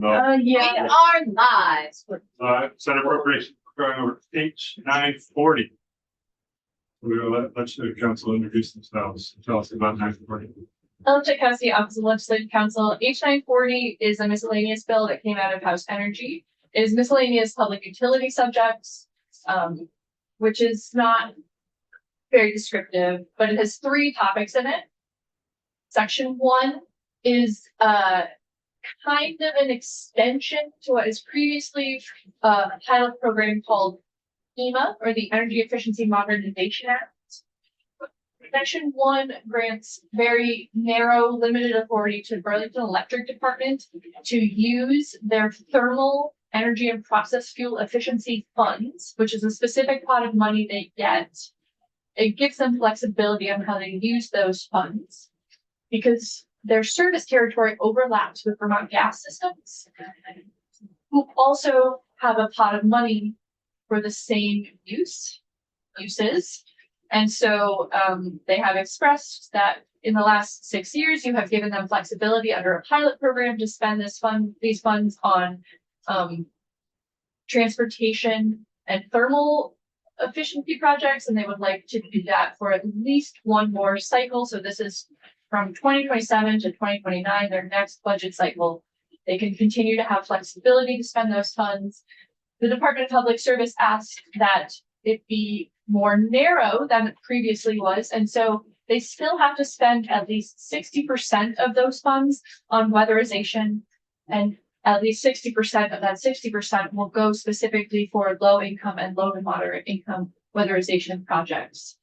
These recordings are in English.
No. Yeah. We are live. Senate appropriation, going over to page 940. We will let the council introduce themselves, tell us about 940. Ellen Tchaikovsky, Office of Legislative Counsel. H940 is a miscellaneous bill that came out of House Energy. It is miscellaneous public utility subjects, which is not very descriptive, but it has 3 topics in it. Section 1 is kind of an extension to what is previously a pilot program called EMA, or the Energy Efficiency Modernization Act. Section 1 grants very narrow, limited authority to Burlington Electric Department to use their thermal energy and process fuel efficiency funds, which is a specific pot of money they get. It gives them flexibility on how they use those funds because their service territory overlaps with Vermont Gas Systems, who also have a pot of money for the same uses. And so they have expressed that in the last 6 years, you have given them flexibility under a pilot program to spend these funds on transportation and thermal efficiency projects, and they would like to do that for at least one more cycle. So this is from 2027 to 2029, their next budget cycle. They can continue to have flexibility to spend those funds. The Department of Public Service asked that it be more narrow than it previously was. And so they still have to spend at least 60% of those funds on weatherization, and at least 60% of that 60% will go specifically for low income and low to moderate income weatherization projects.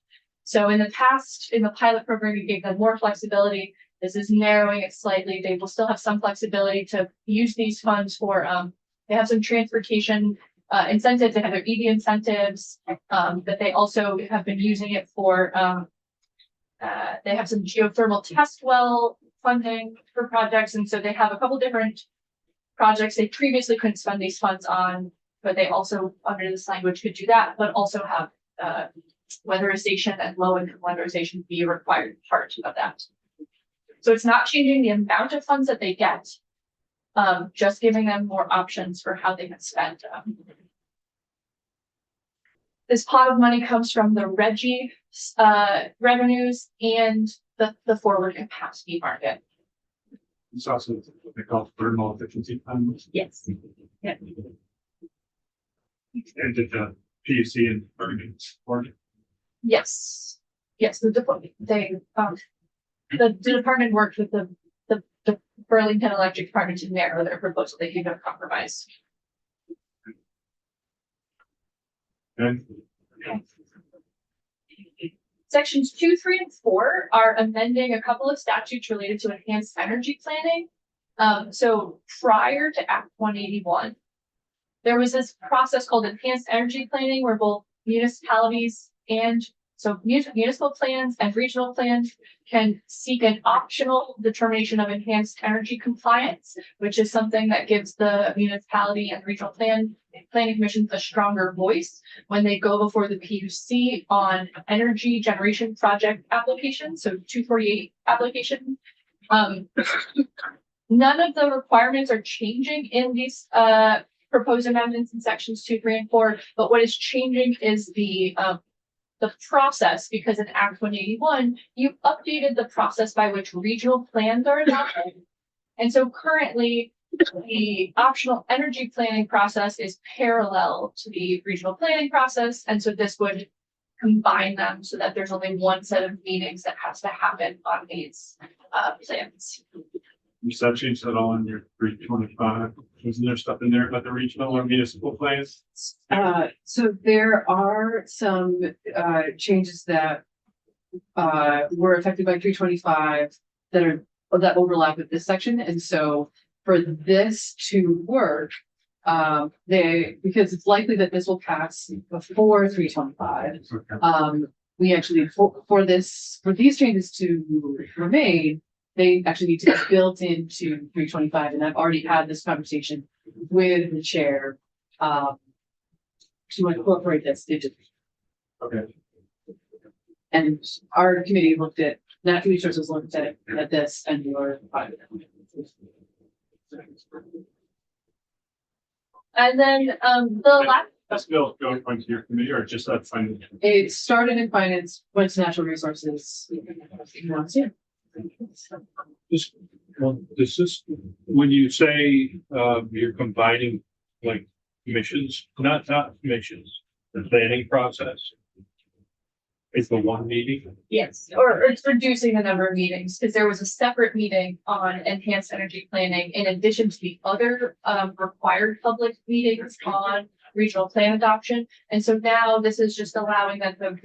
So in the past, in the pilot program, we gave them more flexibility. This is narrowing it slightly. They will still have some flexibility to use these funds for, they have some transportation incentives. They have their EV incentives, but they also have been using it for, they have some geothermal test well funding for projects. And so they have a couple different projects they previously couldn't spend these funds on, but they also, under this language, could do that, but also have weatherization and low income weatherization be a required part of that. So it's not changing the amount of funds that they get, just giving them more options for how they can spend them. This pot of money comes from the RGGI revenues and the forward capacity market. It's also what they call thermal efficiency funds. Yes. Yeah. And did the PUC and Burlington support it? Yes. Yes. The department worked with the Burlington Electric Department to narrow their proposal. They came to a compromise. And Sections 2, 3, and 4 are amending a couple of statutes related to enhanced energy planning. So prior to Act 181, there was this process called enhanced energy planning where both municipalities and so municipal plans and regional plans can seek an optional determination of enhanced energy compliance, which is something that gives the municipality and regional planning commissions a stronger voice when they go before the PUC on energy generation project applications, so 248 application. None of the requirements are changing in these proposed amendments in sections 2, 3, and 4, but what is changing is the process, because in Act 181, you updated the process by which regional plans are adopted. And so currently, the optional energy planning process is parallel to the regional planning process. And so this would combine them so that there's only one set of meetings that has to happen on these plans. you said change that all in your 325. Wasn't there stuff in there about the regional or municipal plans? So there are some changes that were affected by 325 that overlap with this section. And so for this to work, because it's likely that this will pass before 325. Okay. We actually for these changes to remain, they actually need to be built into 325, and I've already had this conversation with the chair to incorporate this digitally. Okay. And our committee looked at natural resources, looked at this, and we were fine with it. And then, the last, This bill going to your committee or just that financial? It started in finance, went to natural resources. Yeah. This, well, this is, when you say, you're combining like commissions, not commissions, the planning process. It's the one meeting. yes, or it's reducing the number of meetings, because there was a separate meeting on enhanced energy planning in addition to the other, required public meetings on regional plan adoption. And so now this is just allowing that the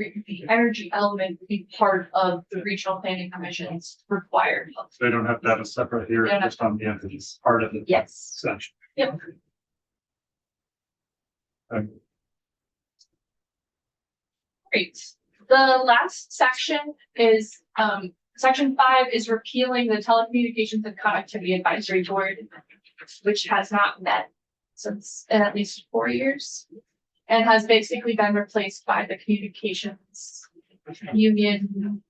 energy element be part of the regional planning commission's required. So they don't have to have a separate here, They don't have- just on the entities, part of the Yes, section. yep. Um, Great. The last section is, section 5 is repealing the telecommunications and connectivity advisory board, which has not met since in at least 4 years. And has basically been replaced by the communications union,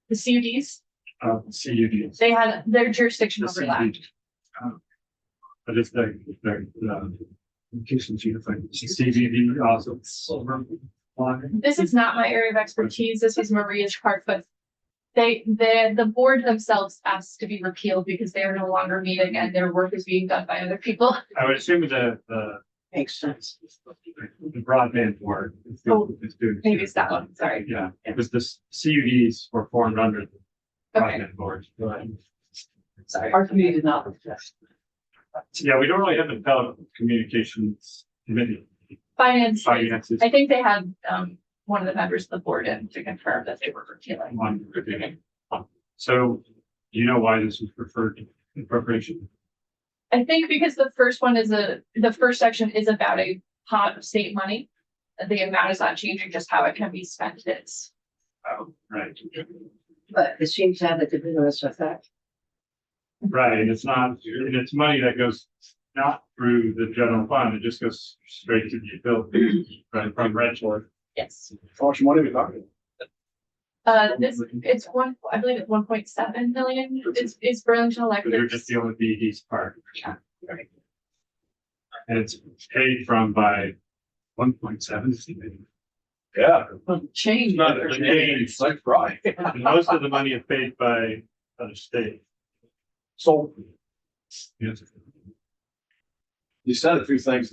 the CUDs. CUDs. They had their jurisdiction The overlap. CUD. But it's the communications unified, CVD also. This is not my area of expertise. This was Maria's part, but the board themselves asked to be repealed because they are no longer meeting and their work is being done by other people. I would assume the Makes sense. the broadband board is doing. Maybe it's that one, sorry. Yeah, because the CUDs were formed under the Okay, broadband board. sorry. Our community did not. Yeah, we don't really have a telecommunications committee. Finance, Finances. I think they had, one of the members of the board in to confirm that they were repealing. One. So, do you know why this was preferred to appropriation? I think because the first one is the first section is about a pot of state money. The amount is not changing, just how it can be spent is. Oh, right. But it seems to have a de minimis effect. Right, and it's not, and it's money that goes not through the general fund, it just goes straight to the utility, right, from rental. Yes. How much money are we talking? It's one, I believe it's 1.7 million is Burlington Because you're Electric. just dealing with the East part. Yeah, right. And it's paid from by 1.7. Yeah. Change. Not the change, like right. and most of the money is paid by the state. So Yes. you said a few things.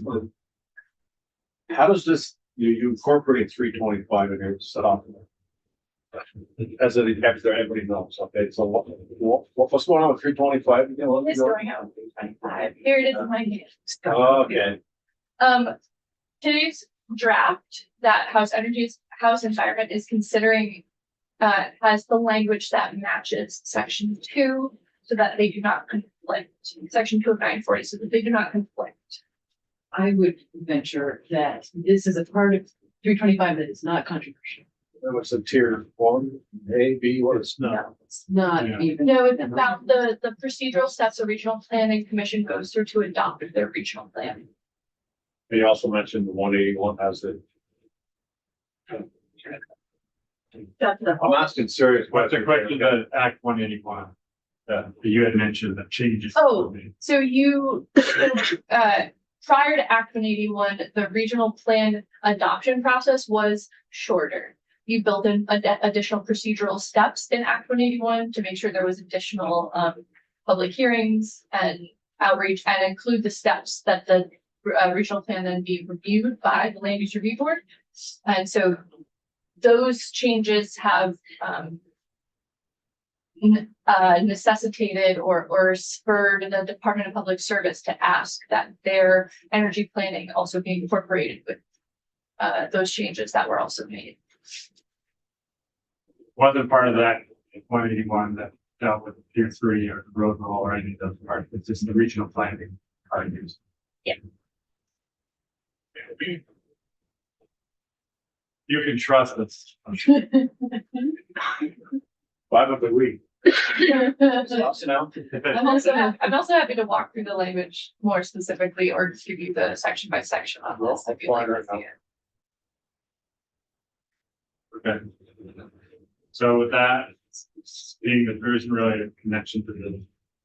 How does this, you incorporate 325 in here to set off? As it after everybody knows, okay, so what's going on with 325? It's going out 25. Here it is in my hand. Okay, Today's draft that House Environment is considering has the language that matches section 2 so that they do not conflict. Section 2 of 940, so that they do not conflict. I would venture that this is a part of 325 that is not controversial. what's the tier 1, A, B, what is not? No, it's not Yeah. even. No, it's about the procedural steps a regional planning commission goes through to adopt their regional plan. And you also mentioned the 181 has the. That's the I'm asking serious What's the questions. question to Act 181? You had mentioned that changes. Oh. So prior to Act 181, the regional plan adoption process was shorter. You built in additional procedural steps in Act 181 to make sure there was additional public hearings and outreach and include the steps that the regional plan then be reviewed by the land use review board. And so those changes have necessitated or spurred the Department of Public Service to ask that their energy planning also be incorporated with those changes that were also made. Wasn't part of that 181 that dealt with tier 3 or the road roll or any of those parts. It's just the regional planning part used. Yeah. You can trust us. 5 of the week. I'm also happy to walk through the language more specifically or just give you the section by section on this if you'd like to see it. Okay. So with that, being that there isn't really a connection to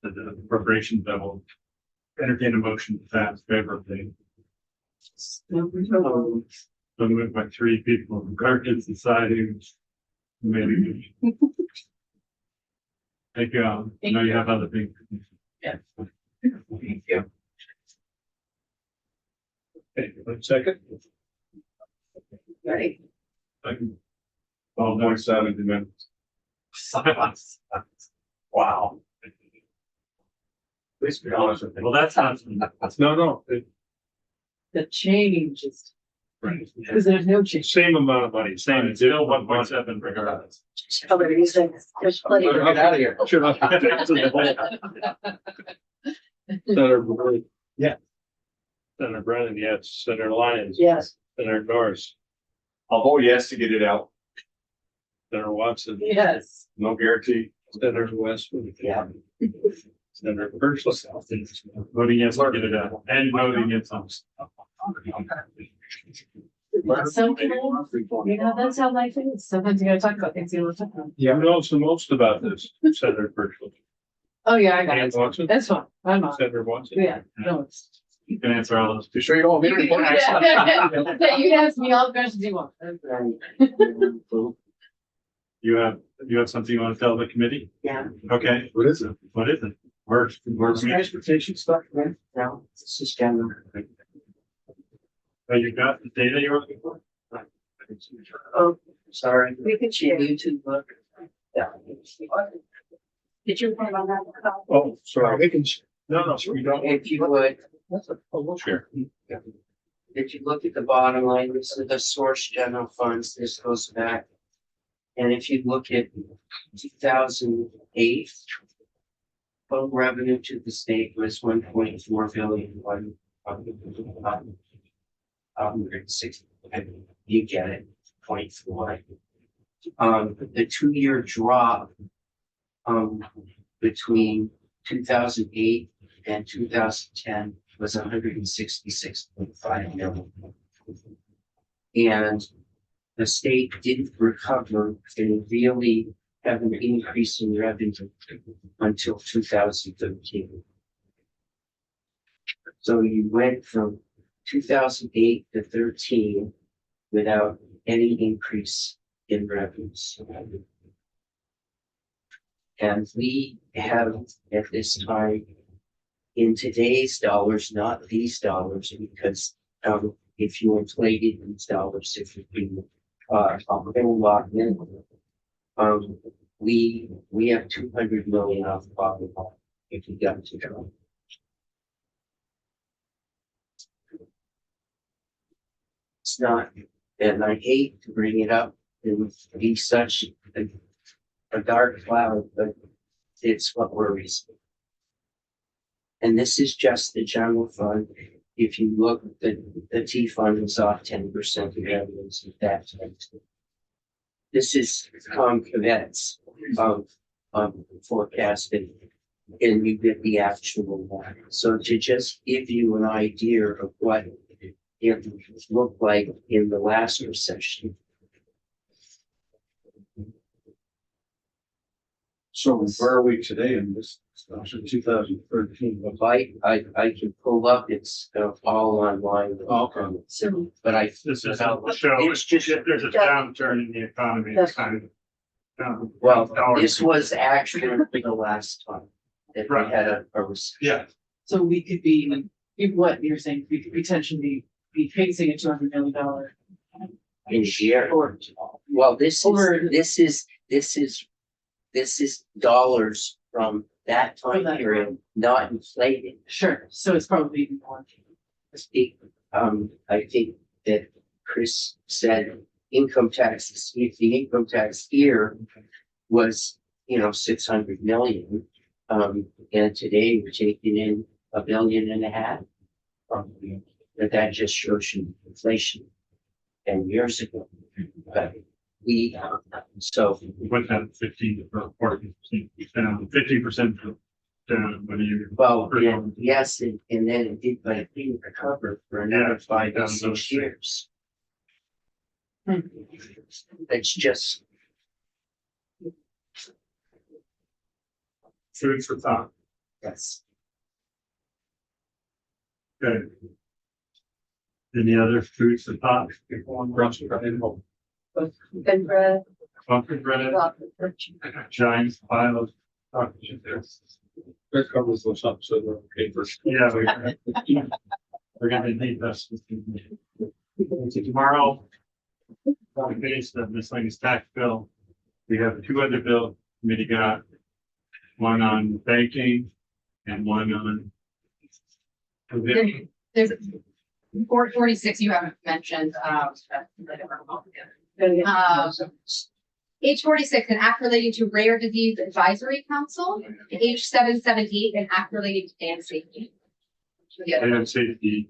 the appropriation bill, entertain a motion to pass favorably So moved by 3 people, American Society. Maybe. Thank you. I know you have other things. Yeah. Thank you. Okay, 1 second. Right. Oh, 1.7 minutes. Wow. Please be honest with me. Well, that's not. No, The change is, right. because there's no change. Same amount of money, Same, it's still 1.7 regardless. Oh, there's plenty. Better get out of here. Senator Brennan. Yeah. Senator Brennan, yes. Senator Lyons. Yes. Senator Norris. I'll vote yes to get it out. Senator Watson. Yes. No guarantee. Senator Westwood. Yeah. Senator Burgess. Voting yes to get it out and voting yes on. Some people, that's how life is. Sometimes you gotta talk about things you don't talk about. Who knows the most about this? Senator Burgess. Oh, yeah, I got Senator it. Watson. That's fine. I'm on. Senator Watson. Yeah, no, it's. You can answer all those. You sure you don't want me to? Yeah, you can ask me all the questions you want. You have something you want to tell the committee? Yeah. Okay, What is it? what is it? Where's Transportation stuff, right? No, this is general. Oh, you got the data you're looking for? Oh, sorry. We can share YouTube look. Yeah. Did you plan on that? Oh, sorry. We can. No, we don't. If you would, Sure. if you look at the bottom line, this is the source general funds, this goes back. And if you look at 2008, total revenue to the state was 1.4 billion. You get it, 0.4. The 2-year drop between 2008 and 2010 was 166.5 million. And the state didn't recover and really have an increase in revenue until 2013. So you went from 2008 to 13 without any increase in revenues. And we have at this time, in today's dollars, not these dollars, because if you inflated these dollars, if you've been locked in, we have 200 million off the bottom line if you got to go. It's not, and I hate to bring it up and be such a dark cloud, but it's what worries me. And this is just the general fund. If you look, the T fund is off 10% of revenues at that time. This is events of forecasting, and you get the actual one. So to just give you an idea of what it looked like in the last recession. So where are we today in this, 2013? I can pull up, it's all online. Okay. So, but I. This is a show. It's just. There's a downturn in the economy. It's kind of. Well, this was actually the last time that we Right. had a recession. Yeah, So we could be, what you're saying, we could potentially be facing a $200 million. In a year. Or, Well, this Over- is dollars from that time From that period, time. not inflated. sure, so it's probably even more. I think that Chris said income taxes, if the income tax here was, 600 million. And today we're taking in $1.5 billion. But that just shows you inflation 10 years ago. But so. went down 15 or 40%, down 50% down when you. Well, yeah, yes, and then it did, but it didn't recover for another 5 to 6 years. It's just, Food for thought. yes. Good. Any other foods to pop? Brunch, And bread. Pumpkin bread, giant pile of chocolate there. that covers those up, so they're okay for. Yeah, we're gonna need this. Tomorrow, on the base of miscellaneous tax bill, we have two other bill committee got. One on banking and one on. There's 446 you haven't mentioned, H46, an act relating to rare disease advisory council, H778, an act relating to dam safety. And safety.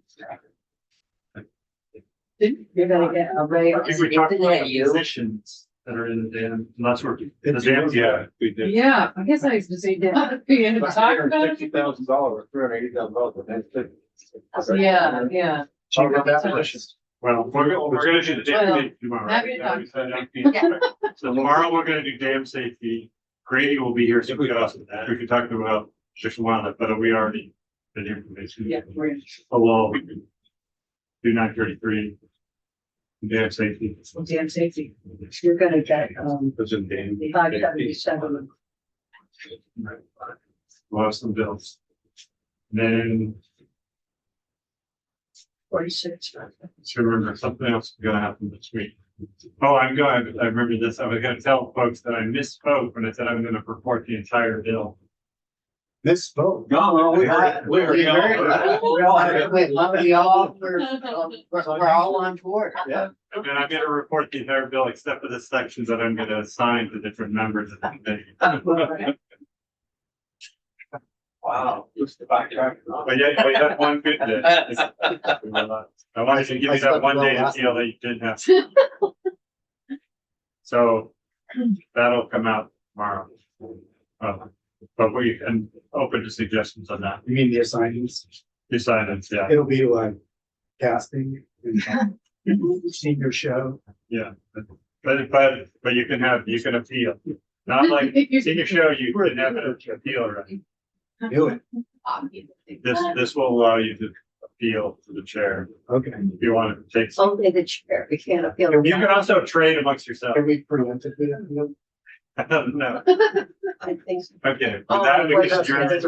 You're gonna get a ray. I think we talked about the positions that are in the dam, and that's where the dam, Yeah, we did. Yeah, I guess I used to say that. We ended up talking about it. $360,000 or $380,000. Yeah, yeah. well, we're gonna do the dam Well, safety tomorrow. happy to right? So tomorrow we're gonna do dam safety. Grady will be here, so we can talk about just one of it, but we already did the information. Yeah, we're. Below, we can do 933. Dam safety. Dam safety. You're gonna get, It's in Dan. 577. We'll have some bills. Then, 46. to remember something else is gonna happen this week. Oh, I remember this. I was gonna tell folks that I misspoke when I said I'm gonna report the entire bill. Misspoke. No, we heard. We all have it. We love it. We're all on board. Yeah. And I'm gonna report the entire bill except for the sections that I'm gonna assign to different members of the committee. Wow. But yeah, we had one good day. I wanted to give you that one day to feel that you didn't have. So that'll come out tomorrow. But we can open to suggestions on that. You mean the assignments? Decided, yeah, It'll be like casting and senior show. yeah. But you can appeal. Not like senior show, you can have an appeal, right? Do it. This will allow you to appeal to the chair Okay. if you want to take. Only the chair, we can't appeal. You can also trade amongst yourselves. Can we preemptively appeal? I don't know. I think so. Okay, with that, we can adjourn.